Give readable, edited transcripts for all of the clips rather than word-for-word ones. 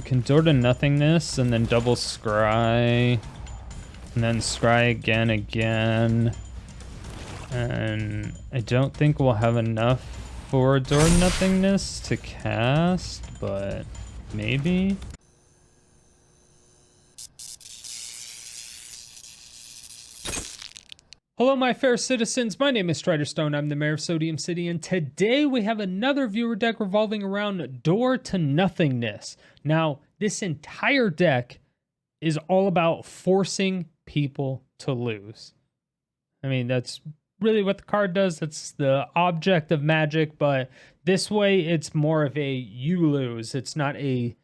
We can door to Nothingness and then double scry. And then scry again. And I don't think we'll have enough for door Nothingness to cast, but maybe. Hello, my fair citizens. My name is Striderstone. I'm the mayor of Sodium City, and today we have another viewer deck revolving around Door to Nothingness. Now, this entire deck is all about forcing people to lose. I mean, that's really what the card does. That's the object of Magic, but this way it's more of a you lose. It's not a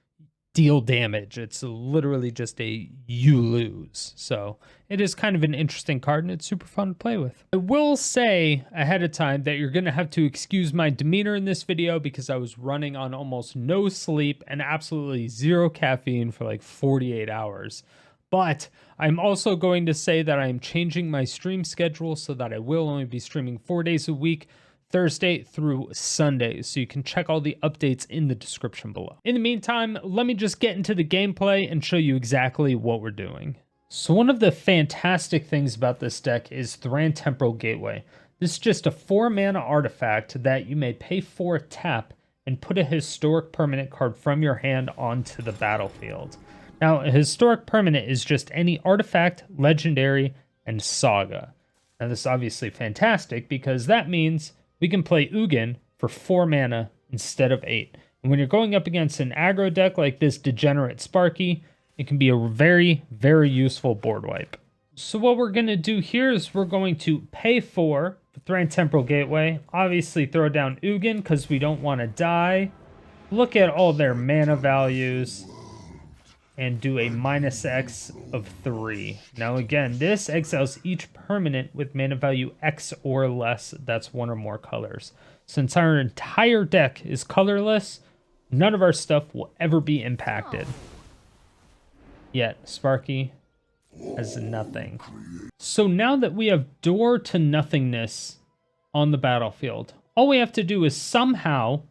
deal damage. It's literally just a you lose. So it is kind of an interesting card, and it's super fun to play with. I will say ahead of time that you're going to have to excuse my demeanor in this video because I was running on almost no sleep and absolutely zero caffeine for like 48 hours. But I'm also going to say that I'm changing my stream schedule so that I will only be streaming 4 days a week, Thursday through Sunday, so you can check all the updates in the description below. In the meantime, let me just get into the gameplay and show you exactly what we're doing. So one of the fantastic things about this deck is Thran Temporal Gateway. This is just a 4-mana artifact that you may pay 4 tap and put a historic permanent card from your hand onto the battlefield. Now, a historic permanent is just any artifact, legendary, and saga. Now this is obviously fantastic because that means we can play Ugin for 4 mana instead of 8. And when you're going up against an aggro deck like this Degenerate Sparky, it can be a very, very useful board wipe. So what we're going to do here is we're going to pay 4 for Thran Temporal Gateway. Obviously throw down Ugin because we don't want to die. Look at all their mana values and do a -X of 3. Now again, this exiles each permanent with mana value X or less. That's 1 or more colors. Since our entire deck is colorless, none of our stuff will ever be impacted. Yet, Sparky has nothing. So now that we have Door to Nothingness on the battlefield, all we have to do is somehow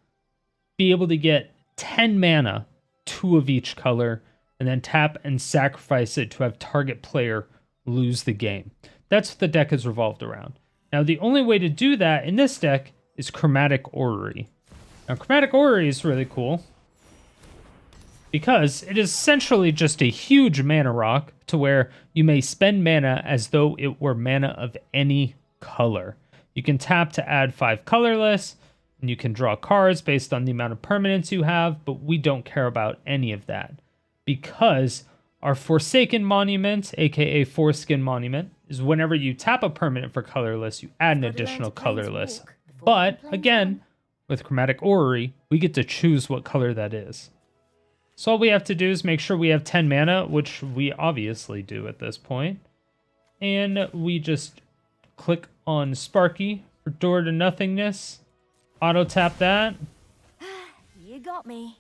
be able to get 10 mana, 2 of each color, and then tap and sacrifice it to have target player lose the game. That's what the deck is revolved around. Now, the only way to do that in this deck is Chromatic Orrery. Now, Chromatic Orrery is really cool because it is essentially just a huge mana rock to where you may spend mana as though it were mana of any color. You can tap to add 5 colorless, and you can draw cards based on the amount of permanents you have, but we don't care about any of that, because our Forsaken Monument, aka Foreskin Monument, is whenever you tap a permanent for colorless, you add an additional colorless. But again, with Chromatic Orrery, we get to choose what color that is. So all we have to do is make sure we have 10 mana, which we obviously do at this point. And we just click on Sparky for Door to Nothingness. Auto tap that. You got me.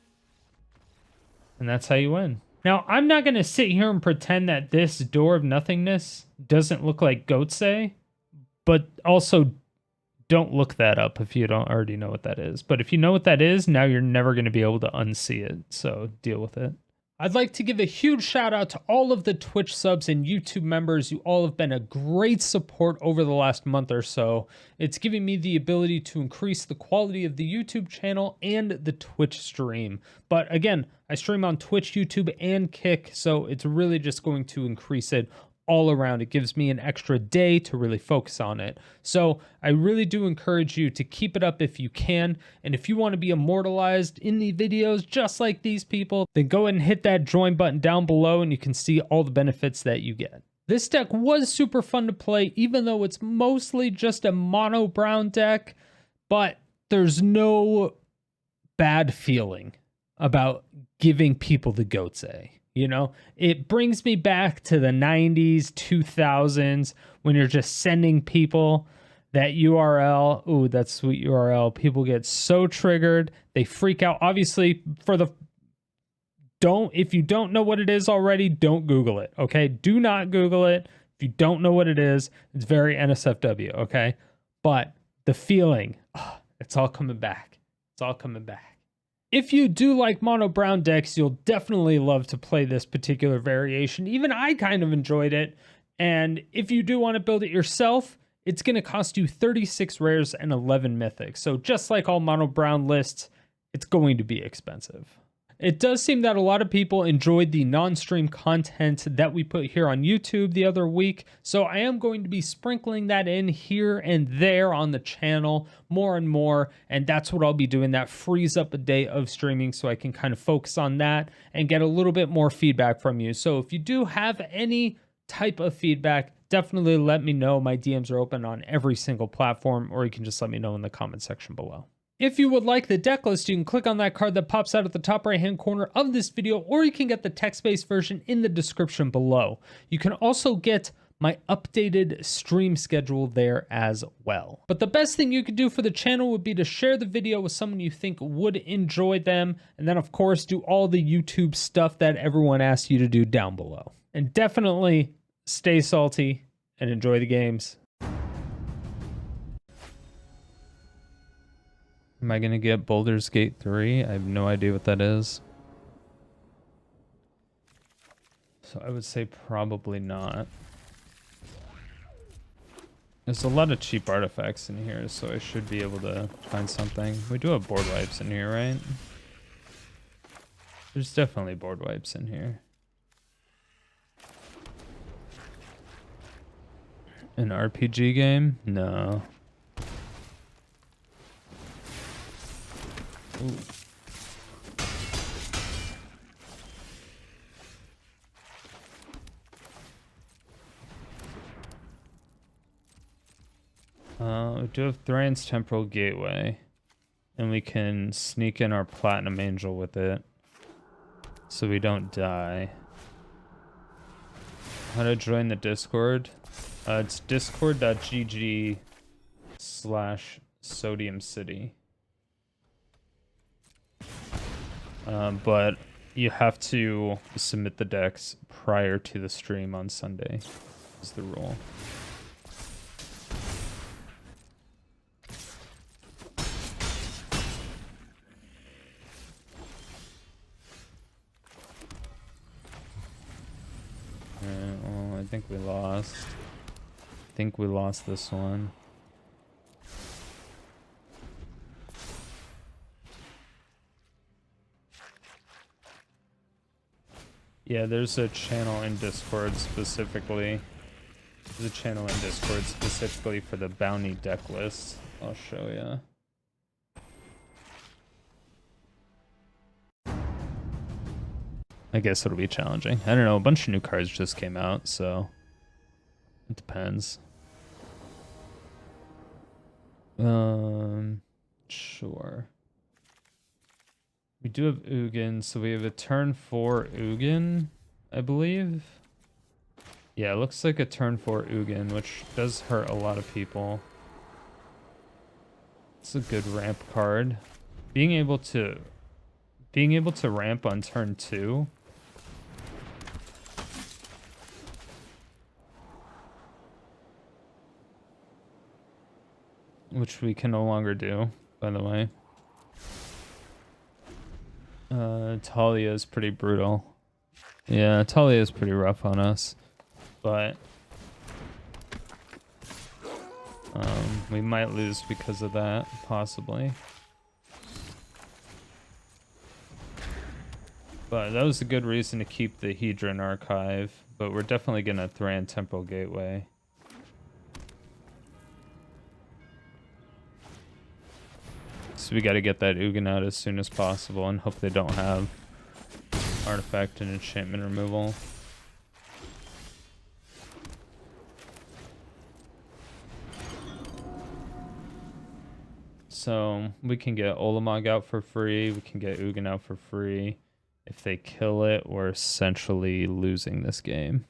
And that's how you win. Now, I'm not going to sit here and pretend that this Door of Nothingness doesn't look like Goatsay, but also don't look that up if you don't already know what that is. But if you know what that is, now you're never going to be able to unsee it, so deal with it. I'd like to give a huge shout out to all of the Twitch subs and YouTube members. You all have been a great support over the last month or so. It's giving me the ability to increase the quality of the YouTube channel and the Twitch stream. But again, I stream on Twitch, YouTube, and Kick, so it's really just going to increase it all around. It gives me an extra day to really focus on it. So I really do encourage you to keep it up if you can. And if you want to be immortalized in the videos just like these people, then go ahead and hit that join button down below and you can see all the benefits that you get. This deck was super fun to play, even though it's mostly just a mono brown deck, but there's no bad feeling about giving people the Goatsay. You know, it brings me back to the 90s, 2000s, when you're just sending people that URL. Ooh, that sweet URL. People get so triggered. They freak out. Obviously, if you don't know what it is already, don't Google it, okay? Do not Google it. If you don't know what it is, it's very NSFW, okay? But the feeling, it's all coming back. It's all coming back. If you do like mono brown decks, you'll definitely love to play this particular variation. Even I kind of enjoyed it. And if you do want to build it yourself, it's going to cost you 36 rares and 11 mythics. So just like all mono brown lists, it's going to be expensive. It does seem that a lot of people enjoyed the non-stream content that we put here on YouTube the other week, so I am going to be sprinkling that in here and there on the channel more and more, and that's what I'll be doing. That frees up a day of streaming so I can kind of focus on that and get a little bit more feedback from you. So if you do have any type of feedback, definitely let me know. My DMs are open on every single platform, or you can just let me know in the comment section below. If you would like the deck list, you can click on that card that pops out at the top right hand corner of this video, or you can get the text-based version in the description below. You can also get my updated stream schedule there as well. But the best thing you could do for the channel would be to share the video with someone you think would enjoy them, and then of course do all the YouTube stuff that everyone asks you to do down below. And definitely stay salty and enjoy the games. Am I going to get Baldur's Gate 3? I have no idea what that is. So I would say probably not. There's a lot of cheap artifacts in here, so I should be able to find something. We do have board wipes in here, right? There's definitely board wipes in here. An RPG game? No. Ooh. We do have Thran's Temporal Gateway, and we can sneak in our Platinum Angel with it, so we don't die. How to join the Discord? It's discord.gg/Sodium City. But you have to submit the decks prior to the stream on Sunday, is the rule. Well, I think we lost. I think we lost this one. Yeah, there's a channel in Discord specifically. There's a channel in Discord specifically for the bounty deck list. I'll show ya. I guess it'll be challenging. I don't know, a bunch of new cards just came out, so it depends. Sure. We do have Ugin, so we have a turn 4 Ugin, I believe. Yeah, it looks like a turn 4 Ugin, which does hurt a lot of people. It's a good ramp card. Being able to ramp on turn 2. Which we can no longer do, by the way. Talia is pretty brutal. Yeah, Talia is pretty rough on us, but we might lose because of that, possibly. But that was a good reason to keep the Hedron Archive, but we're definitely gonna Thran Temporal Gateway. So we gotta get that Ugin out as soon as possible and hope they don't have artifact and enchantment removal. So we can get Ulamog out for free, we can get Ugin out for free. If they kill it, we're essentially losing this game.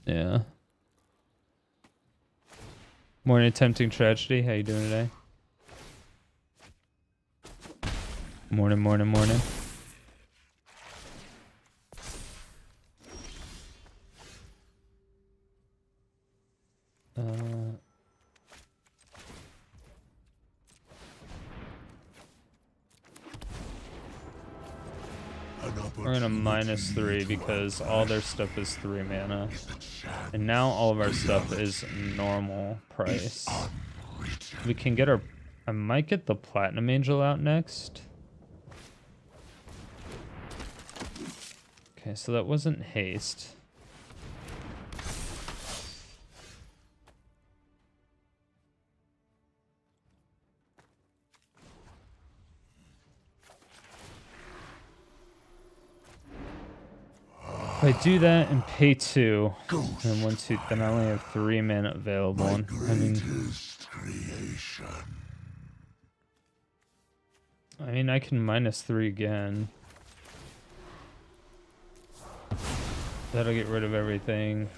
Yeah. Morning, Tempting Tragedy. How you doing today? Morning, morning, morning. -3 because all their stuff is 3 mana. And now all of our stuff is normal price. We can get our... I might get the Platinum Angel out next. Okay, so that wasn't haste. If I do that and pay 2, and 1, 2, then I only have 3 mana available. And, I mean, I can -3 again. That'll get rid of everything.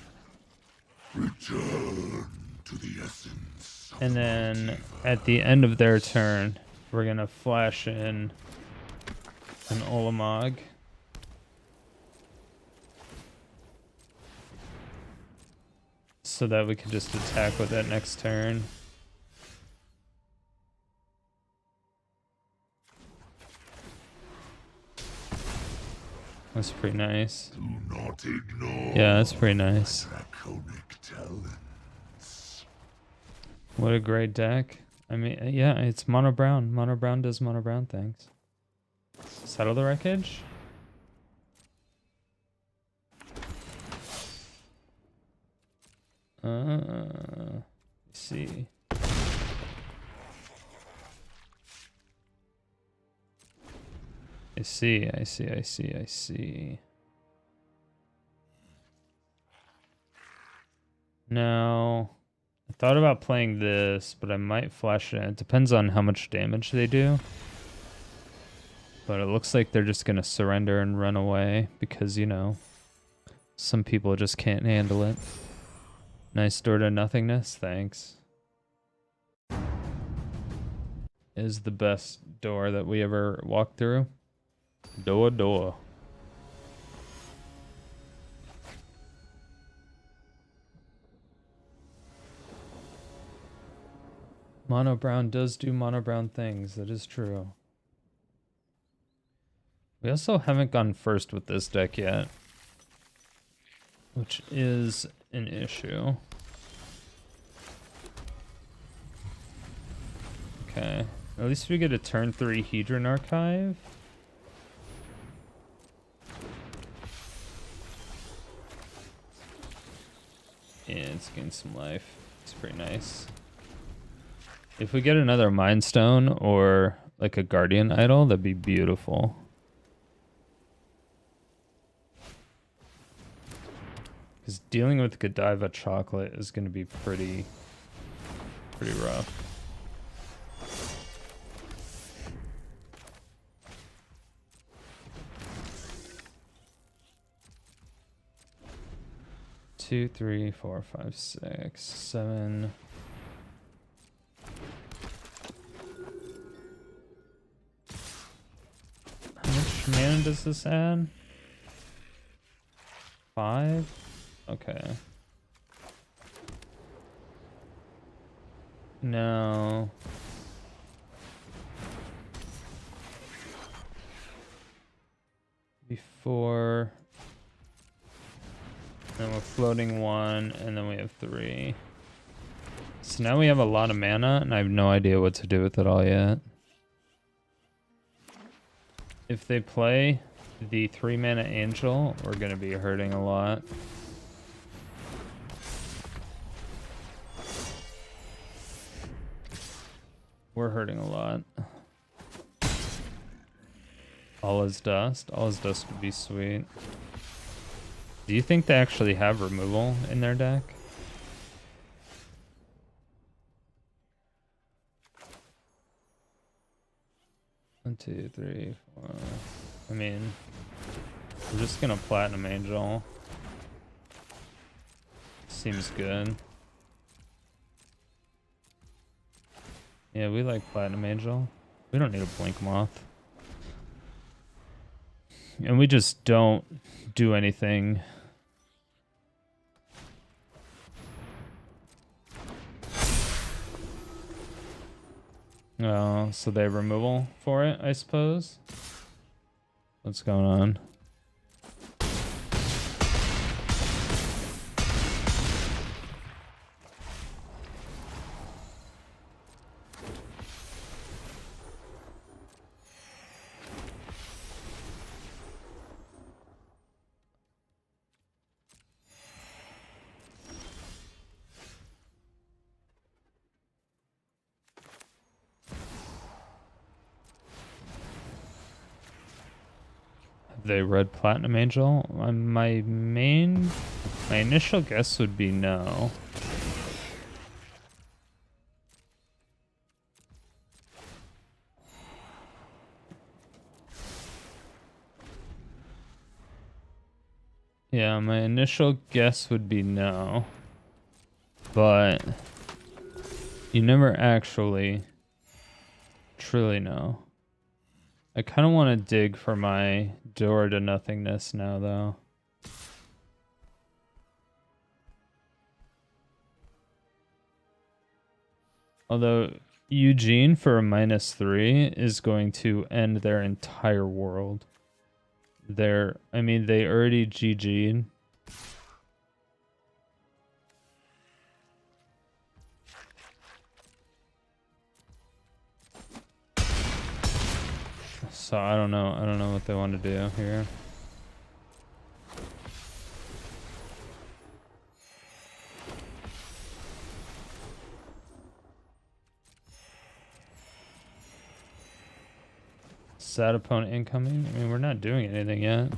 Return to the essence. And then at the end of their turn, we're gonna flash in an Ulamog. So that we can just attack with that next turn. That's pretty nice. Do not ignore. Yeah, that's pretty nice. Draconic talents. What a great deck. I mean, yeah, it's mono brown. Mono brown does mono brown things. Settle the Wreckage. Let's see. I see. Now, I thought about playing this, but I might flash it. It depends on how much damage they do. But it looks like they're just gonna surrender and run away because, you know, some people just can't handle it. Nice door to nothingness, thanks. Is the best door that we ever walked through. Door. Mono brown does do mono brown things, that is true. We also haven't gone first with this deck yet, which is an issue. Okay, at least we get a turn 3 Hedron Archive. Yeah, it's gained some life. It's pretty nice. If we get another Mind Stone or like a Guardian Idol, that'd be beautiful. Because dealing with Godiva Chocolate is going to be pretty rough. Two, 3, 4, 5, 6, 7. How much mana does this add? 5? Okay. No. Before. Then we're floating 1, and then we have 3. So now we have a lot of mana, and I have no idea what to do with it all yet. If they play the 3 mana Angel, we're going to be hurting a lot. We're hurting a lot. All is dust. All is dust would be sweet. Do you think they actually have removal in their deck? One, 2, 3, 4. I mean, we're just gonna Platinum Angel. Seems good. Yeah, we like Platinum Angel. We don't need a Blinkmoth. And we just don't do anything. Oh, so they have removal for it, I suppose? What's going on? They read Platinum Angel? My initial guess would be no. Yeah, my initial guess would be no. But you never actually truly know. I kind of want to dig for my door to nothingness now, though. Although Ugin for a -3 is going to end their entire world. I mean, they already GG'd. So I don't know. I don't know what they want to do here. Sad opponent incoming? I mean, we're not doing anything yet.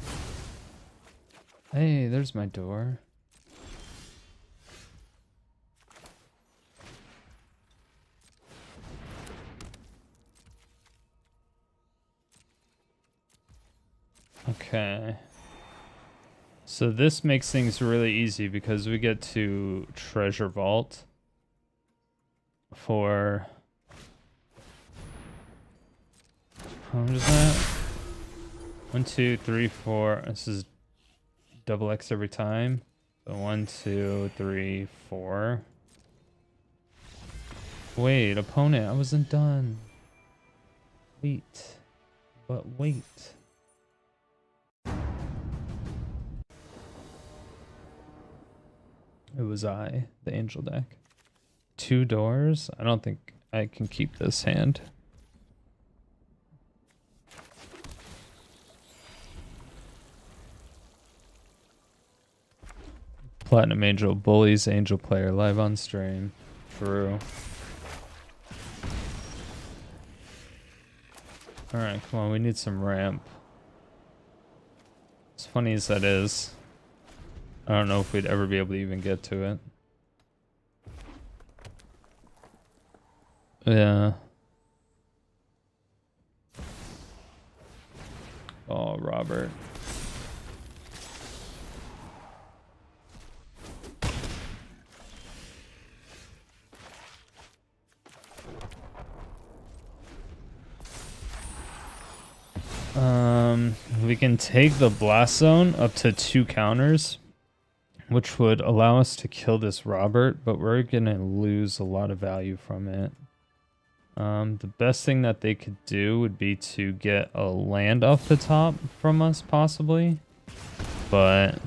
Hey, there's my door. Okay. So this makes things really easy because we get to Treasure Vault for... How much is that? 1, 2, 3, 4. This is double X every time. So 1, 2, 3, 4. Wait, opponent, I wasn't done. Wait. But wait. It was the angel deck. 2 doors? I don't think I can keep this hand. Platinum Angel bullies Angel player live on stream. True. Alright, come on, we need some ramp. As funny as that is, I don't know if we'd ever be able to even get to it. Yeah. Oh, Robert. We can take the Blast Zone up to 2 counters, which would allow us to kill this Robert, but we're gonna lose a lot of value from it. The best thing that they could do would be to get a land off the top from us, possibly, but...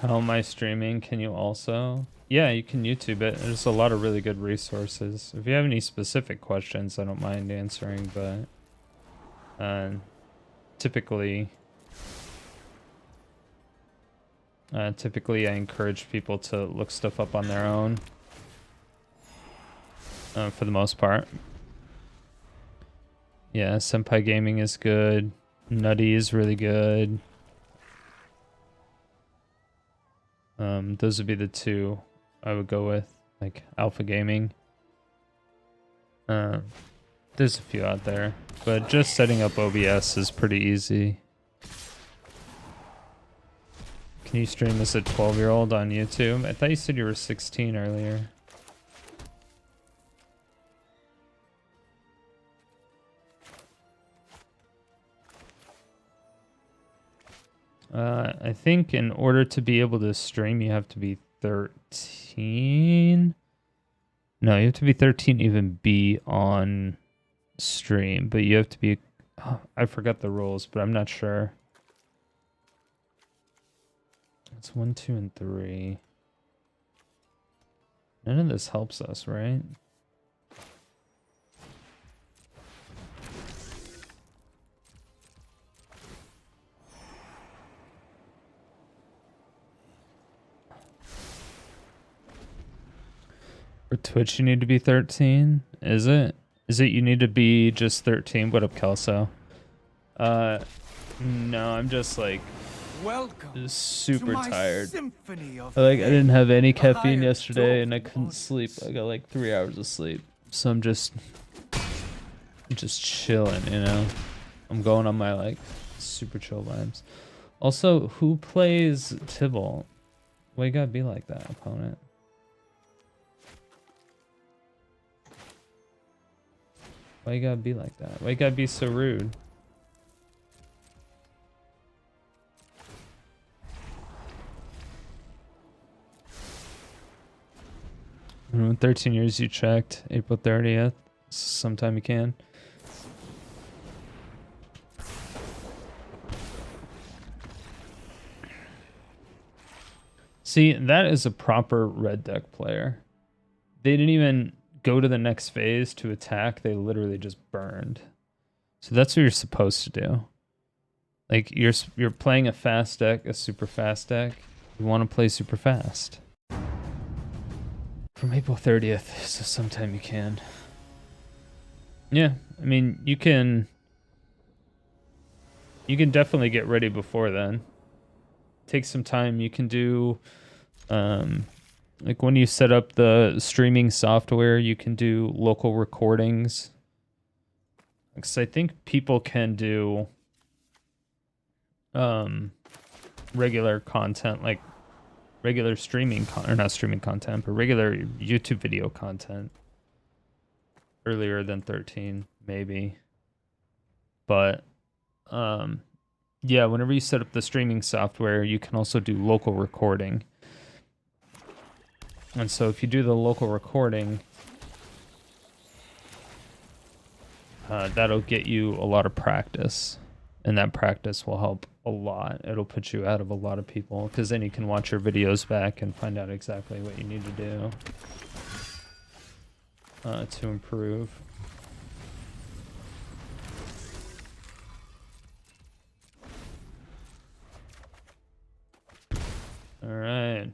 How am I streaming? Can you also? Yeah, you can YouTube it. There's a lot of really good resources. If you have any specific questions, I don't mind answering, but typically I encourage people to look stuff up on their own for the most part. Yeah, Senpai Gaming is good. Nutty is really good. Those would be the 2 I would go with, like Alpha Gaming. There's a few out there, but just setting up OBS is pretty easy. Can you stream as a 12-year-old on YouTube? I thought you said you were 16 earlier. I think in order to be able to stream, you have to be 13. No, you have to be 13 even be on stream, but you have to be... Oh, I forgot the rules, but I'm not sure. It's 1, 2, and 3. None of this helps us, right? For Twitch, you need to be 13. Is it? Is it you need to be just 13? What up, Kelso? No, I'm just like super tired. I didn't have any caffeine yesterday and I couldn't sleep. I got like 3 hours of sleep, so I'm just chilling, you know. I'm going on my like super chill vibes. Also, who plays Tibble? Why you gotta be like that, opponent? Why you gotta be like that? Why you gotta be so rude? In 13 years you checked. April 30th. Sometime you can. See, that is a proper red deck player. They didn't even go to the next phase to attack. They literally just burned. So that's what you're supposed to do. Like you're playing a fast deck, a super fast deck. You want to play super fast. From April 30th, so sometime you can. Yeah, I mean, you can definitely get ready before then. Take some time. You can do like when you set up the streaming software, you can do local recordings. Because I think people can do regular content, like regular streaming or not streaming content, but regular YouTube video content earlier than 13, maybe. But yeah, whenever you set up the streaming software, you can also do local recording. And so if you do the local recording, that'll get you a lot of practice. And that practice will help a lot. It'll put you out of a lot of people, because then you can watch your videos back and find out exactly what you need to do to improve. All right.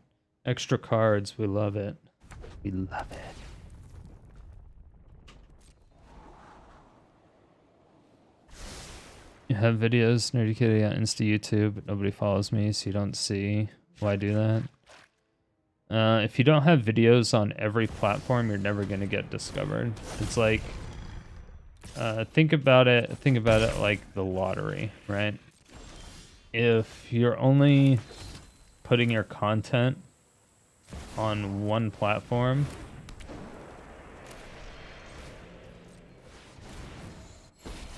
Extra cards. We love it. We love it. You have videos, Nerdy Kitty, on Insta YouTube, but nobody follows me, so you don't see why I do that. If you don't have videos on every platform, you're never going to get discovered. It's like, think about it like the lottery, right? If you're only putting your content on one platform,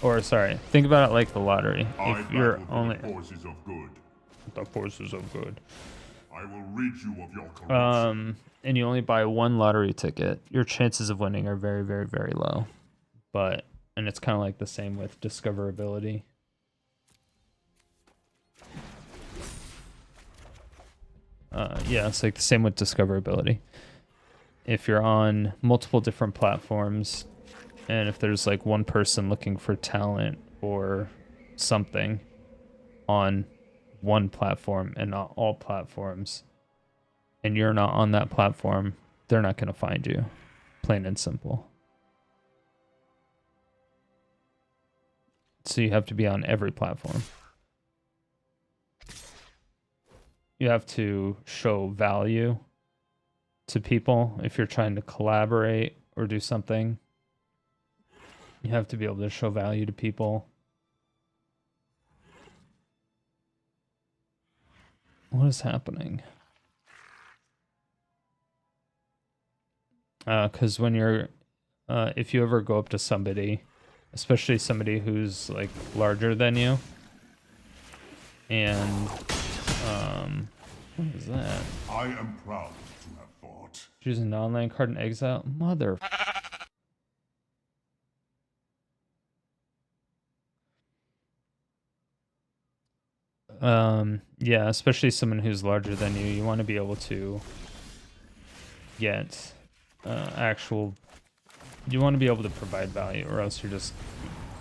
or sorry, think about it like the lottery. If you're only the forces of good, the forces of good, I will rid you of your corruption. and you only buy one lottery ticket, your chances of winning are very, very, very low. And it's kind of like the same with discoverability. Yeah, it's like the same with discoverability. If you're on multiple different platforms, and if there's like one person looking for talent or something on one platform and not all platforms, and you're not on that platform, they're not going to find you. Plain and simple. So you have to be on every platform. You have to show value to people. If you're trying to collaborate or do something, you have to be able to show value to people. What is happening? Because when you're, if you ever go up to somebody, especially somebody who's like larger than you, and what is that? I am proud to have fought. Choose an online card in exile? Mother. Yeah, especially someone who's larger than you. You want to be able to get actual... You want to be able to provide value, or else you're just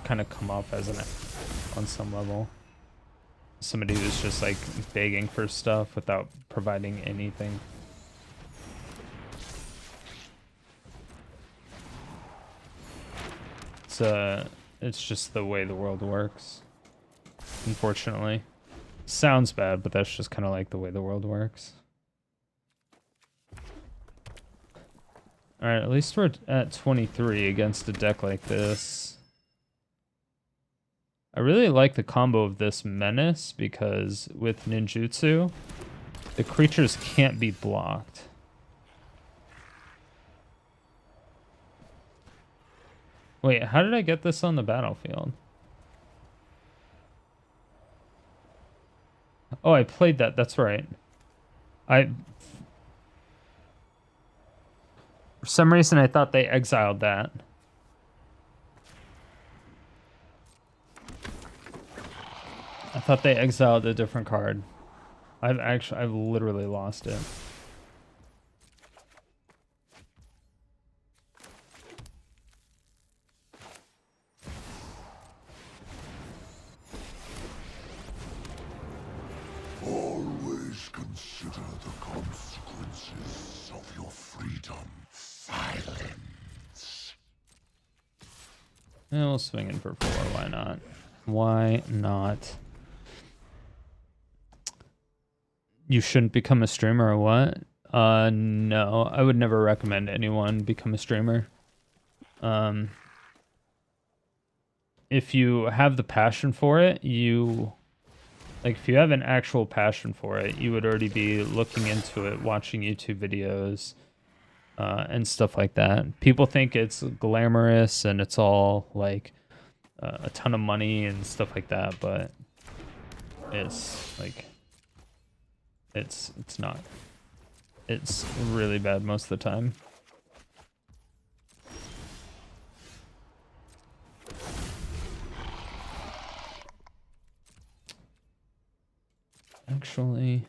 kind of come off as on some level. Somebody who's just like begging for stuff without providing anything. It's just the way the world works. Unfortunately. Sounds bad, but that's just kind of like the way the world works. Alright, at least we're at 23 against a deck like this. I really like the combo of this Menace because with Ninjutsu, the creatures can't be blocked. Wait, how did I get this on the battlefield? Oh, I played that. That's right. For some reason, I thought they exiled that. I thought they exiled a different card. I've literally lost it. Always consider the consequences of your freedom. Silence. And we'll swing in for 4. Why not? Why not? You shouldn't become a streamer or what? No. I would never recommend anyone become a streamer. If you have the passion for it, if you have an actual passion for it, you would already be looking into it, watching YouTube videos, and stuff like that. People think it's glamorous and it's all like a ton of money and stuff like that, but it's like it's not. It's really bad most of the time. Actually,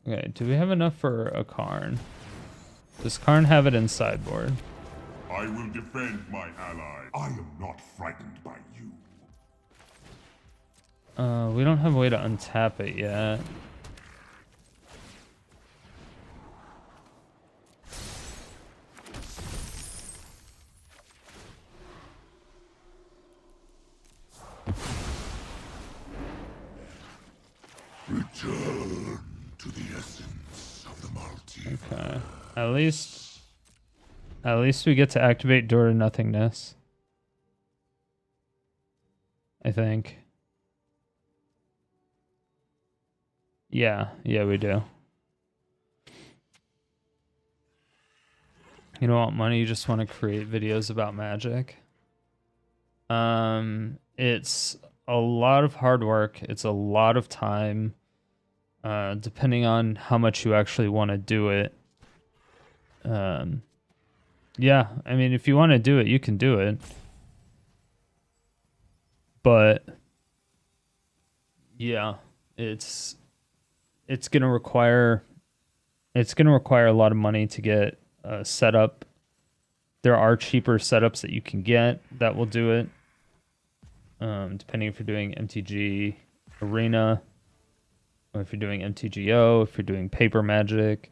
okay, do we have enough for a Karn? Does Karn have it in sideboard? I will defend my ally. I am not frightened by you. We don't have a way to untap it yet. Return to the essence of the multiverse. Okay. At least we get to activate Door to Nothingness. I think. Yeah, we do. You don't want money, you just want to create videos about magic. It's a lot of hard work. It's a lot of time. Depending on how much you actually want to do it. Yeah, I mean, if you want to do it, you can do it. But yeah, it's gonna require a lot of money to get set up. There are cheaper setups that you can get that will do it. Depending if you're doing MTG Arena, or if you're doing MTGO, if you're doing paper magic,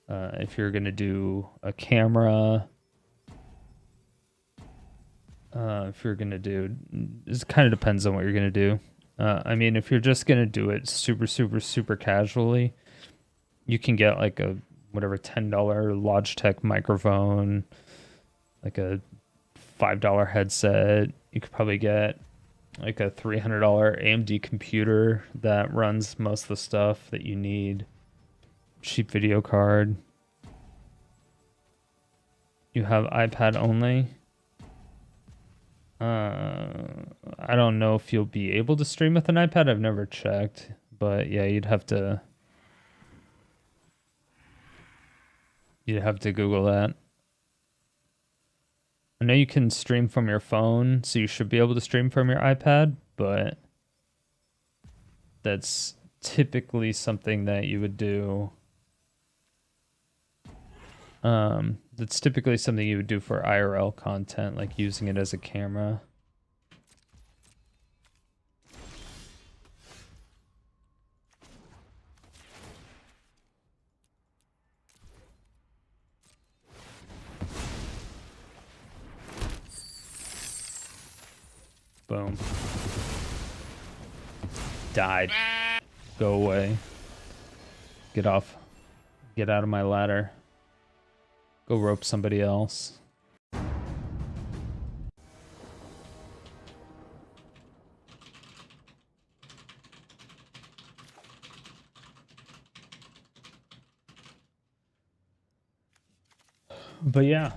if you're gonna do a camera, if you're gonna do, it kind of depends on what you're gonna do. I mean, if you're just gonna do it super casually, you can get like a whatever $10 Logitech microphone, like a $5 headset. You could probably get like a $300 AMD computer that runs most of the stuff that you need. Cheap video card. You have iPad only. I don't know if you'll be able to stream with an iPad. I've never checked, but yeah, you'd have to Google that. I know you can stream from your phone, so you should be able to stream from your iPad, but that's typically something that you would do. That's typically something you would do for IRL content, like using it as a camera. Boom. Died. Go away. Get off. Get out of my ladder. Go rope somebody else. But yeah.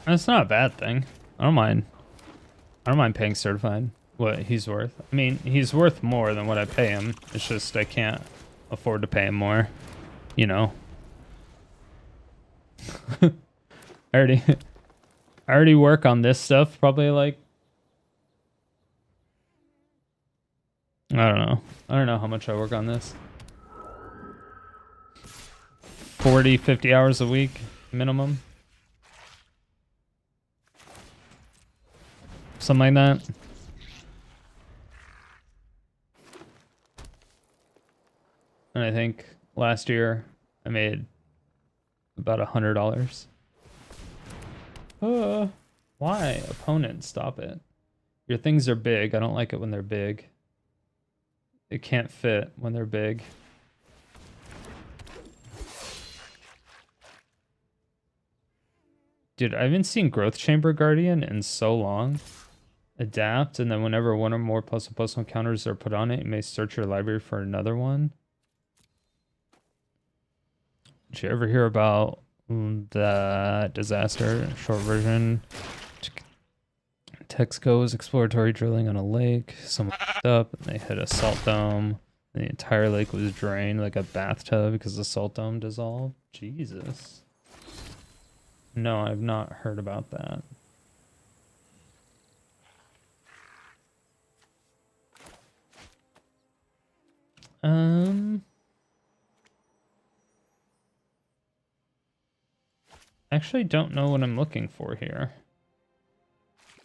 That's not a bad thing. I don't mind. I don't mind paying certified what he's worth. I mean, he's worth more than what I pay him. It's just I can't afford to pay him more. You know. I already work on this stuff probably like I don't know. I don't know how much I work on this. 40, 50 hours a week minimum. Something like that. And I think last year I made about $100. Why? Opponent, stop it. Your things are big. I don't like it when they're big. It can't fit when they're big. Dude, I haven't seen Growth Chamber Guardian in so long. Adapt, and then whenever one or more +1/+1 counters are put on it, you may search your library for another one. Did you ever hear about the disaster? Short version. Texaco was exploratory drilling on a lake. Someone up and they hit a salt dome. The entire lake was drained like a bathtub because the salt dome dissolved. Jesus. No, I've not heard about that. Actually don't know what I'm looking for here.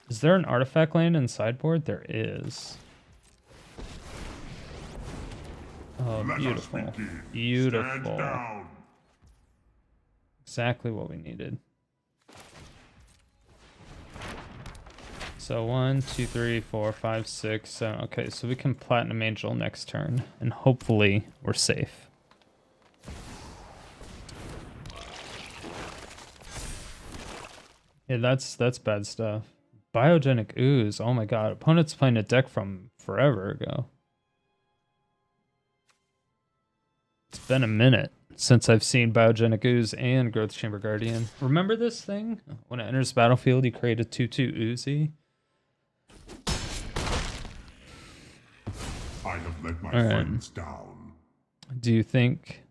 Is there an artifact land in sideboard? There is. Oh, beautiful. Beautiful. Exactly what we needed. So 1, 2, 3, 4, 5, 6, 7. Okay, so we can Platinum Angel next turn, and hopefully we're safe. Yeah, that's bad stuff. Biogenic Ooze. Oh my god, opponent's playing a deck from forever ago. It's been a minute since I've seen Biogenic Ooze and Growth Chamber Guardian. Remember this thing? When it enters the battlefield, you create a 2/2 Oozy. I have let my friends down. Do you think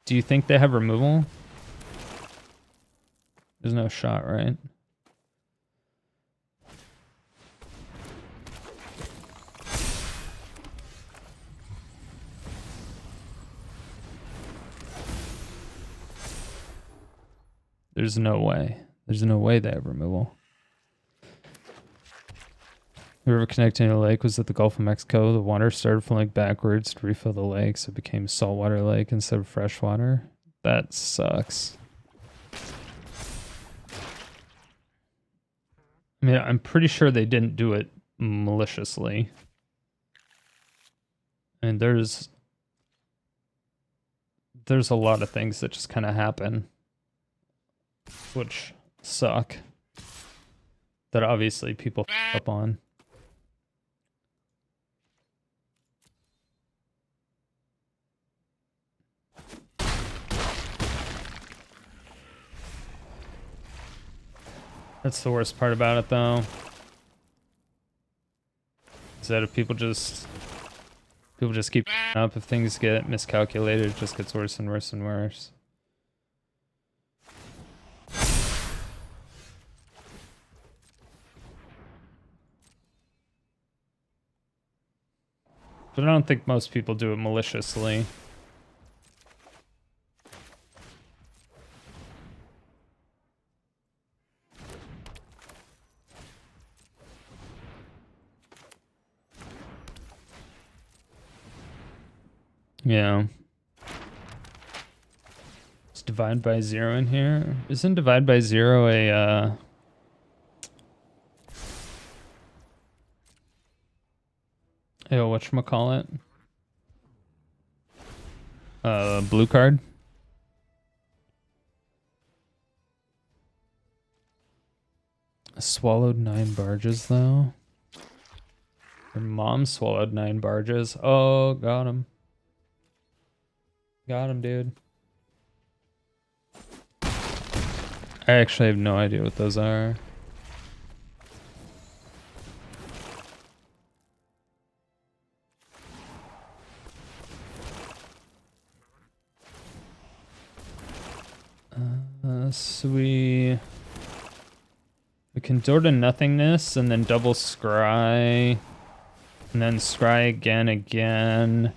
they have removal? There's no shot, right? There's no way. There's no way they have removal. The river connecting to the lake was at the Gulf of Mexico. The water started flowing backwards to refill the lake, so it became saltwater lake instead of freshwater. That sucks. I mean, I'm pretty sure they didn't do it maliciously. And there's a lot of things that just kind of happen, which suck. That obviously people f up on. That's the worst part about it, though. Is that if people just keep up, if things get miscalculated, it just gets worse and worse and worse. But I don't think most people do it maliciously. Divide by 0 in here. Isn't divide by 0 a whatchamacallit? Blue card? Swallowed 9 barges though. Her mom swallowed 9 barges. Oh, got him. Got him, dude. I actually have no idea what those are. So we can door to Nothingness and then double scry and then scry again.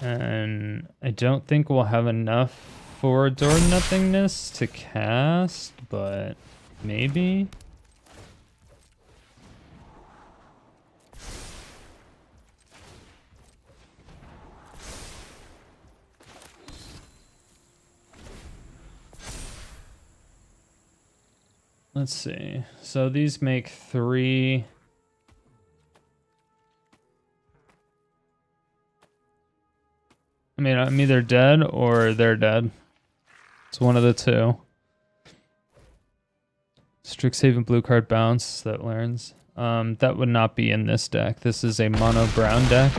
And I don't think we'll have enough for door to Nothingness to cast, but maybe. Let's see. So these make 3. I mean, I'm either dead or they're dead. It's one of the two. Strixhaven blue card bounce that learns. That would not be in this deck. This is a mono brown deck,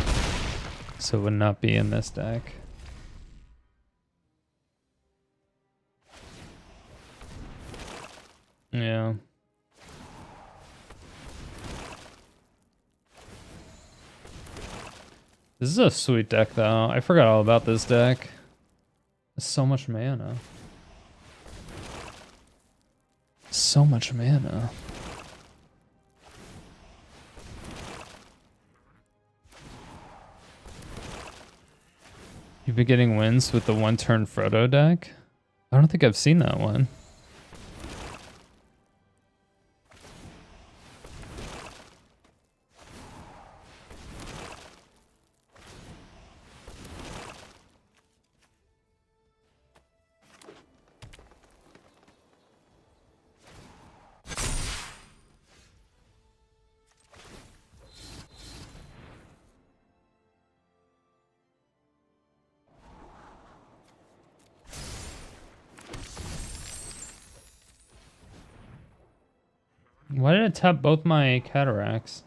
so it would not be in this deck. Yeah. This is a sweet deck though. I forgot all about this deck. There's so much mana. So much mana. You've been getting wins with the 1-turn Frodo deck? I don't think I've seen that one. Why did it tap both my cataracts?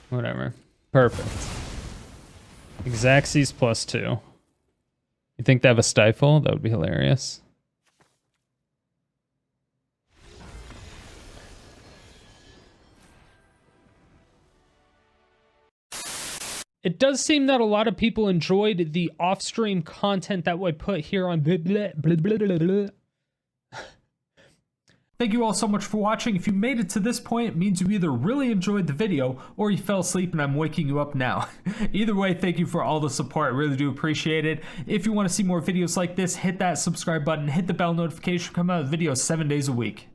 Whatever. Perfect. Xaxes +2. You think they have a stifle? That would be hilarious. It does seem that a lot of people enjoyed the off-stream content that we put here on blah, blah, blah, blah, blah, blah. Thank you all so much for watching. If you made it to this point, it means you either really enjoyed the video or you fell asleep and I'm waking you up now. Either way, thank you for all the support. I really do appreciate it. If you want to see more videos like this, hit that subscribe button, hit the bell notification, come out with videos 7 days a week.